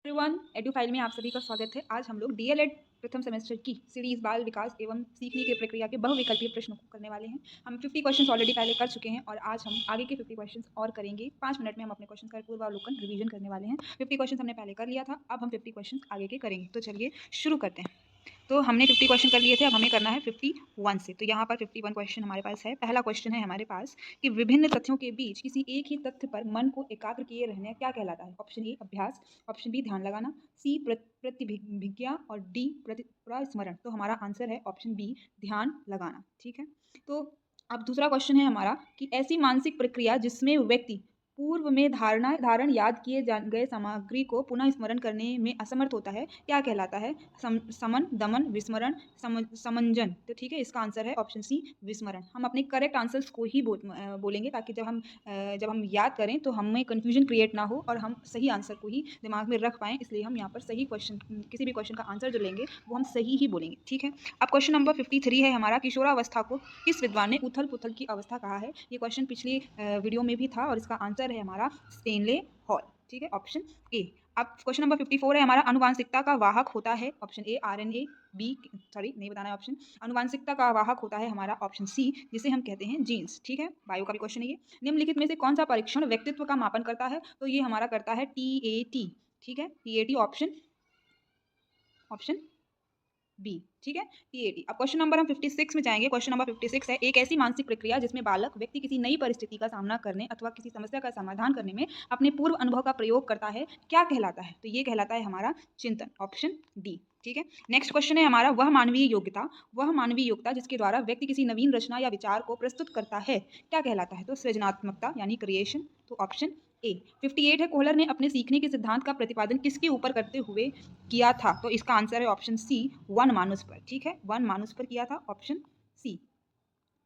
Everyone, एडुफाइल में आप सभी का स्वागत है। आज हम लोग डीएलएड प्रथम सेमेस्टर की सीरीज बाल विकास एवं सीखने की प्रक्रिया के बहुविकल्पीय प्रश्नों को करने वाले हैं। हम 50 क्वेश्चंस ऑलरेडी पहले कर चुके हैं और आज हम आगे के 50 क्वेश्चंस और करेंगे। 5 मिनट में हम अपने क्वेश्चन का पूर्वावलोकन रिवीजन करने वाले हैं। 50 क्वेश्चंस हमने पहले कर लिया था, अब हम 50 क्वेश्चंस आगे के करेंगे। तो चलिए शुरू करते हैं। तो हमने 50 क्वेश्चन कर लिए थे, अब हमें करना है 51 से। तो यहाँ पर 51 क्वेश्चन हमारे पास है। पहला क्वेश्चन है हमारे पास कि विभिन्न तथ्यों के बीच किसी एक ही तथ्य पर मन को एकाग्र किए रहने क्या कहलाता है। ऑप्शन ए अभ्यास, ऑप्शन बी ध्यान लगाना, सी प्रतिभिज्ञा और डी प्रस्मरण। तो हमारा आंसर है ऑप्शन बी ध्यान लगाना। ठीक है, तो अब दूसरा क्वेश्चन है हमारा कि ऐसी मानसिक प्रक्रिया जिसमें व्यक्ति पूर्व में धारण याद किए गए सामग्री को पुनः स्मरण करने में असमर्थ होता है क्या कहलाता है। समन, दमन, विस्मरण, समंजन। तो ठीक है, इसका आंसर है ऑप्शन सी विस्मरण। हम अपने करेक्ट आंसर्स को ही बोलेंगे ताकि जब हम याद करें तो हमें कंफ्यूजन क्रिएट ना हो और हम सही आंसर को ही दिमाग में रख पाएँ। इसलिए हम यहाँ पर सही क्वेश्चन, किसी भी क्वेश्चन का आंसर जो लेंगे वो हम सही ही बोलेंगे। ठीक है, अब क्वेश्चन नंबर 53 है हमारा, किशोरावस्था को किस विद्वान ने उथल पुथल की अवस्था कहा है। ये क्वेश्चन पिछली वीडियो में भी था और इसका आंसर है हमारा स्टेनले हॉल। ठीक है, ऑप्शन ए। अब क्वेश्चन नंबर 54 है हमारा, अनुवांशिकता का वाहक होता है। Option A RNA, B sorry नहीं बताना है ऑप्शन। अनुवांशिकता का वाहक होता है हमारा ऑप्शन सी, जिसे हम कहते हैं जीन्स। ठीक है, बायो का भी क्वेश्चन है ये। निम्नलिखित में से कौन सा परीक्षण व्यक्तित्व का मापन करता है। तो ये हमारा करता है टीएटी। ठीक है, टीएटी ऑप्शन बी। ठीक है, टीएटी। अब क्वेश्चन नंबर हम 56 में जाएंगे। क्वेश्चन नंबर 56 है, एक ऐसी मानसिक प्रक्रिया जिसमें बालक व्यक्ति किसी नई परिस्थिति का सामना करने अथवा किसी समस्या का समाधान करने में अपने पूर्व अनुभव का प्रयोग करता है क्या कहलाता है। तो ये कहलाता है हमारा चिंतन, ऑप्शन डी। ठीक है, नेक्स्ट क्वेश्चन है हमारा, वह मानवीय योग्यता जिसके द्वारा व्यक्ति किसी नवीन रचना या विचार को प्रस्तुत करता है क्या कहलाता है। तो सृजनात्मकता यानी क्रिएशन। तो ऑप्शन ए। 58 है, कोहलर ने अपने सीखने के सिद्धांत का प्रतिपादन किसके ऊपर करते हुए किया था। तो इसका आंसर है ऑप्शन सी वन मानुस पर। ठीक है, वन मानुस पर किया था, ऑप्शन सी।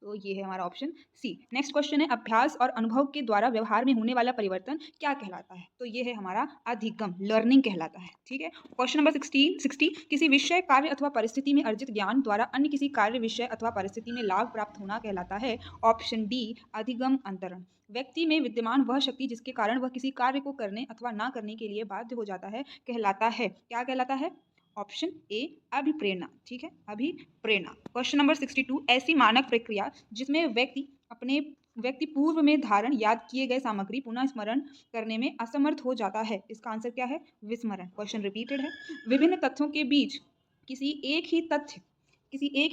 तो ये है हमारा ऑप्शन सी। नेक्स्ट क्वेश्चन है, अभ्यास और अनुभव के द्वारा व्यवहार में होने वाला परिवर्तन क्या कहलाता है। तो ये है हमारा अधिगम, लर्निंग कहलाता है। ठीक है, क्वेश्चन नंबर 60, किसी विषय, कार्य अथवा परिस्थिति में अर्जित ज्ञान द्वारा अन्य किसी कार्य, विषय अथवा परिस्थिति में लाभ प्राप्त होना कहलाता है। ऑप्शन डी अधिगम अंतरण। व्यक्ति में विद्यमान वह शक्ति जिसके कारण वह किसी कार्य को करने अथवा ना करने के लिए बाध्य हो जाता है कहलाता है, क्या कहलाता है। ऑप्शन ए अभिप्रेरणा। ठीक है, अभिप्रेरणा। क्वेश्चन नंबर 62, ऐसी मानक प्रक्रिया जिसमें व्यक्ति पूर्व में धारण याद किए गए सामग्री पुनः स्मरण करने में असमर्थ हो जाता है। इसका आंसर क्या है, विस्मरण। क्वेश्चन रिपीटेड है, विभिन्न तथ्यों के बीच किसी एक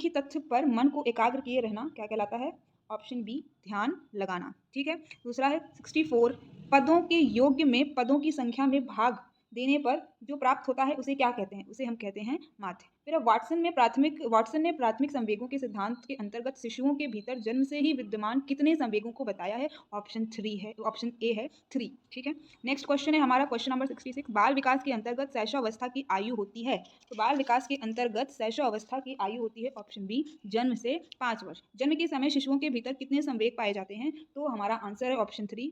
ही तथ्य पर मन को एकाग्र किए रहना क्या कहलाता है। ऑप्शन बी ध्यान लगाना। ठीक है, दूसरा है 64, पदों के योग्य में पदों की संख्या में भाग देने पर जो प्राप्त होता है उसे क्या कहते हैं। उसे हम कहते हैं माध्य। फिर वाटसन ने प्राथमिक संवेगों के सिद्धांत के अंतर्गत शिशुओं के भीतर जन्म से ही विद्यमान कितने संवेगों को बताया है। ऑप्शन ए है 3। ठीक है, नेक्स्ट क्वेश्चन है हमारा, क्वेश्चन नंबर 66, बाल विकास के अंतर्गत शैशवावस्था की आयु होती है। तो बाल विकास के अंतर्गत शैशवावस्था की आयु होती है ऑप्शन बी जन्म से 5 वर्ष। जन्म के समय शिशुओं के भीतर कितने संवेग पाए जाते हैं। तो हमारा आंसर है ऑप्शन 3।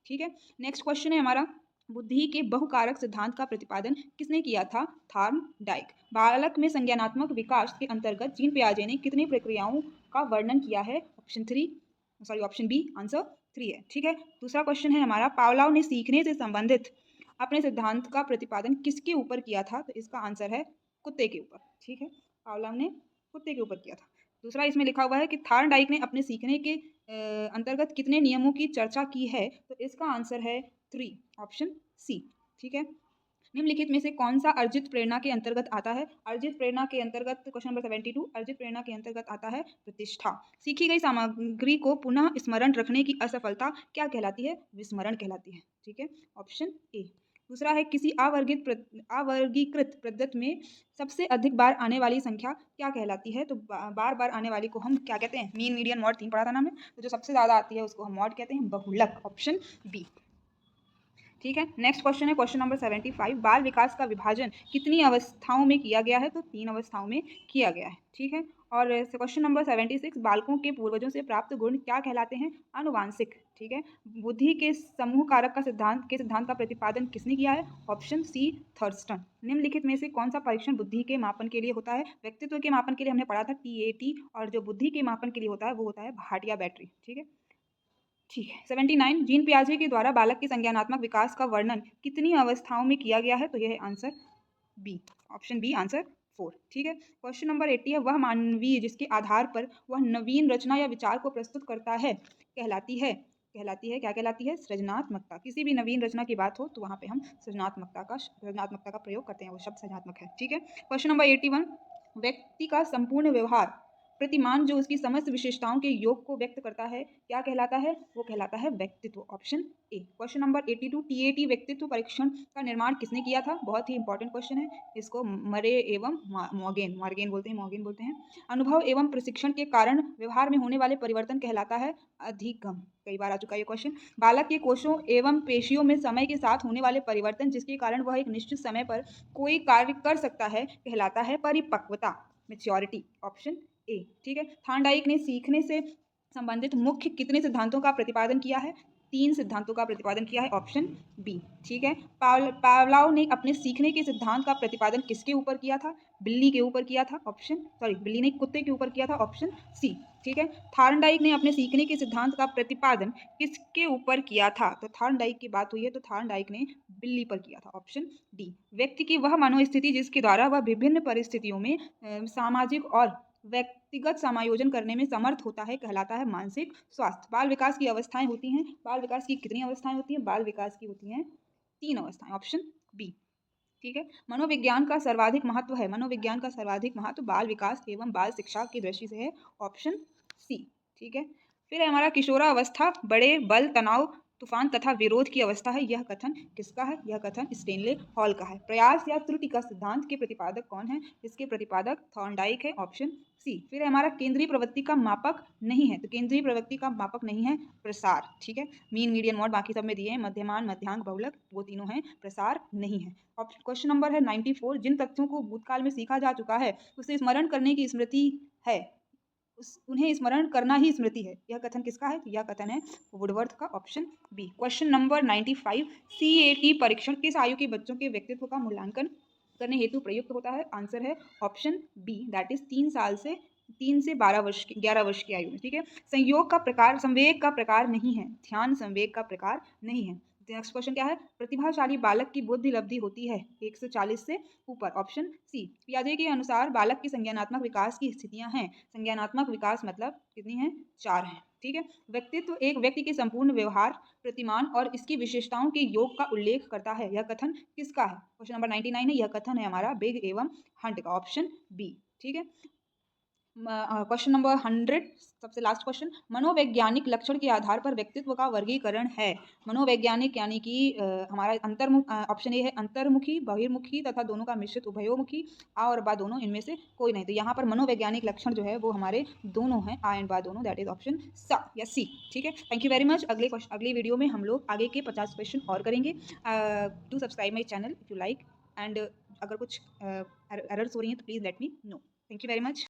ठीक है, नेक्स्ट क्वेश्चन है हमारा, बुद्धि के बहुकारक सिद्धांत का प्रतिपादन किसने किया था। थॉर्नडाइक। बालक में संज्ञानात्मक विकास के अंतर्गत जीन पियाजे ने कितनी प्रक्रियाओं का वर्णन किया है। ऑप्शन बी आंसर 3 है। ठीक है, दूसरा क्वेश्चन है हमारा, पावलोव ने सीखने से संबंधित अपने सिद्धांत का प्रतिपादन किसके ऊपर किया था। तो इसका आंसर है कुत्ते के ऊपर। ठीक है, पावलोव ने कुत्ते के ऊपर किया था। दूसरा इसमें लिखा हुआ है कि थॉर्नडाइक ने अपने सीखने के अंतर्गत कितने नियमों की चर्चा की है। तो इसका आंसर है 3, ऑप्शन सी। ठीक है, निम्नलिखित में से कौन सा अर्जित प्रेरणा के अंतर्गत आता है। अर्जित प्रेरणा के अंतर्गत क्वेश्चन नंबर 72, अर्जित प्रेरणा के अंतर्गत आता है प्रतिष्ठा। सीखी गई सामग्री को पुनः स्मरण रखने की असफलता क्या कहलाती है, विस्मरण कहलाती है। ठीक है, ऑप्शन ए। दूसरा है, किसी अवर्गीकृत पद्धति में सबसे अधिक बार आने वाली संख्या क्या कहलाती है। तो बार बार आने वाली को हम क्या कहते हैं, मीन, मीडियन, मॉड, 3 पढ़ा था ना हमें। तो जो सबसे ज़्यादा आती है उसको हम मॉड कहते हैं, बहुलक। Option B. ठीक है, नेक्स्ट क्वेश्चन है क्वेश्चन नंबर 75, बाल विकास का विभाजन कितनी अवस्थाओं में किया गया है। तो 3 अवस्थाओं में किया गया है। ठीक है, और क्वेश्चन नंबर 76, बालकों के पूर्वजों से प्राप्त गुण क्या कहलाते हैं, आनुवांशिक। ठीक है, बुद्धि के समूह कारक का सिद्धांत का प्रतिपादन किसने किया है। Option C Thurstone. निम्नलिखित में से कौन सा परीक्षण बुद्धि के मापन के लिए होता है। व्यक्तित्व के मापन के लिए हमने पढ़ा था टीएटी, और जो बुद्धि के मापन के लिए होता है वो होता है भाटिया बैटरी। ठीक है, ठीक है। 79 जीन पियाजे के द्वारा बालक के संज्ञानात्मक विकास का वर्णन कितनी अवस्थाओं में किया गया है? तो यह है answer B, option B answer 4। ठीक है। क्वेश्चन नंबर 80 है, वह मानवीय जिसके आधार पर वह नवीन रचना या विचार को प्रस्तुत करता है कहलाती है क्या कहलाती है? सृजनात्मकता। किसी भी नवीन रचना की बात हो तो वहाँ पे हम सृजनात्मकता का प्रयोग करते हैं, वो शब्द सृजनात्मक है। ठीक है। क्वेश्चन नंबर 81 व्यक्ति का संपूर्ण व्यवहार प्रतिमान जो उसकी समस्त विशेषताओं के योग को व्यक्त करता है क्या कहलाता है? वो कहलाता है व्यक्तित्व, option A. Question number 82 TAT व्यक्तित्व परीक्षण का निर्माण किसने किया था? बहुत ही इंपॉर्टेंट क्वेश्चन है, इसको मरे एवं मॉर्गेन बोलते हैं। अनुभव एवं प्रशिक्षण के कारण व्यवहार में होने वाले परिवर्तन कहलाता है अधिगम। कई बार आ चुका ये क्वेश्चन। बालक के कोषों एवं पेशियों में समय के साथ होने वाले परिवर्तन जिसके कारण वह एक निश्चित समय पर कोई कार्य कर सकता है कहलाता है परिपक्वता, मैच्योरिटी, ऑप्शन ए। ठीक है। थार्नडाइक ने सीखने से संबंधित मुख्य कितने सिद्धांतों का प्रतिपादन किया है? 3 सिद्धांतों का प्रतिपादन किया है, ऑप्शन बी। ठीक है। पावलोव ने अपने सीखने के सिद्धांत का प्रतिपादन किसके ऊपर किया था? बिल्ली के ऊपर किया था, बिल्ली ने कुत्ते के ऊपर किया था, ऑप्शन सी। ठीक है। थार्नडाइक ने अपने सीखने के सिद्धांत का प्रतिपादन किसके ऊपर किया था? तो थार्नडाइक की बात हुई है तो थार्नडाइक ने बिल्ली पर किया था, ऑप्शन डी। व्यक्ति की वह मनोस्थिति जिसके द्वारा वह विभिन्न परिस्थितियों में सामाजिक और व्यक्तिगत समायोजन करने में समर्थ होता है कहलाता है मानसिक स्वास्थ्य। बाल विकास की अवस्थाएं होती हैं, बाल विकास की कितनी अवस्थाएं होती हैं? बाल विकास की होती हैं 3 अवस्थाएं, ऑप्शन बी। ठीक है। मनोविज्ञान का सर्वाधिक महत्व है, मनोविज्ञान का सर्वाधिक महत्व बाल विकास एवं बाल शिक्षा की दृष्टि से है, ऑप्शन सी। ठीक है। फिर है हमारा किशोरावस्था बड़े बल तनाव तूफान तथा विरोध की अवस्था है, यह कथन किसका है? यह कथन स्टेनले हॉल का है। प्रयास या त्रुटि का सिद्धांत के प्रतिपादक कौन है? इसके प्रतिपादक थॉर्नडाइक है, ऑप्शन सी। फिर है हमारा केंद्रीय प्रवृत्ति का मापक नहीं है, तो केंद्रीय प्रवृत्ति का मापक नहीं है प्रसार। ठीक है। मीन मीडियन मोड बाकी सब में दिए हैं, मध्यमान मध्यांक बहुलक वो तीनों हैं, प्रसार नहीं है। क्वेश्चन नंबर है 94 जिन तथ्यों को भूतकाल में सीखा जा चुका है उसे स्मरण करने की स्मृति है, उन्हें स्मरण करना ही स्मृति है, यह कथन किसका है? यह कथन है वुडवर्थ का, option B. Question number 95 CAT परीक्षण किस आयु के बच्चों के व्यक्तित्व का मूल्यांकन करने हेतु प्रयुक्त होता है? आंसर है ऑप्शन बी, दैट इज 3 से 11 वर्ष की आयु में। ठीक है। संयोग का प्रकार संवेग का प्रकार नहीं है, ध्यान संवेग का प्रकार नहीं है। नेक्स्ट क्वेश्चन क्या है? प्रतिभाशाली बालक की बुद्धि लब्धि होती है 140 से ऊपर, ऑप्शन सी। पियाजे के अनुसार बालक की संज्ञानात्मक विकास की स्थितियां हैं, संज्ञानात्मक विकास मतलब कितनी हैं? 4 हैं। ठीक है। व्यक्तित्व एक व्यक्ति के संपूर्ण व्यवहार प्रतिमान और इसकी विशेषताओं के योग का उल्लेख करता है, यह कथन किसका है? क्वेश्चन नंबर 99 है, यह कथन है हमारा बिग एवं हंट का, ऑप्शन बी। ठीक है। क्वेश्चन नंबर 100 सबसे लास्ट क्वेश्चन, मनोवैज्ञानिक लक्षण के आधार पर व्यक्तित्व का वर्गीकरण है। मनोवैज्ञानिक यानी कि हमारा ऑप्शन ए है अंतर्मुखी, बहिर्मुखी तथा दोनों का मिश्रित उभयोमुखी, आ और बा दोनों, इनमें से कोई नहीं। तो यहाँ पर मनोवैज्ञानिक लक्षण जो है वो हमारे दोनों हैं, आ एंड बा दोनों, दैट इज ऑप्शन सा या सी। ठीक है। Thank you very much. अगली वीडियो में हम लोग आगे के 50 क्वेश्चन और करेंगे। Do subscribe my channel if you like, and अगर कुछ एरर्स हो रही हैं तो please let me know. Thank you very much.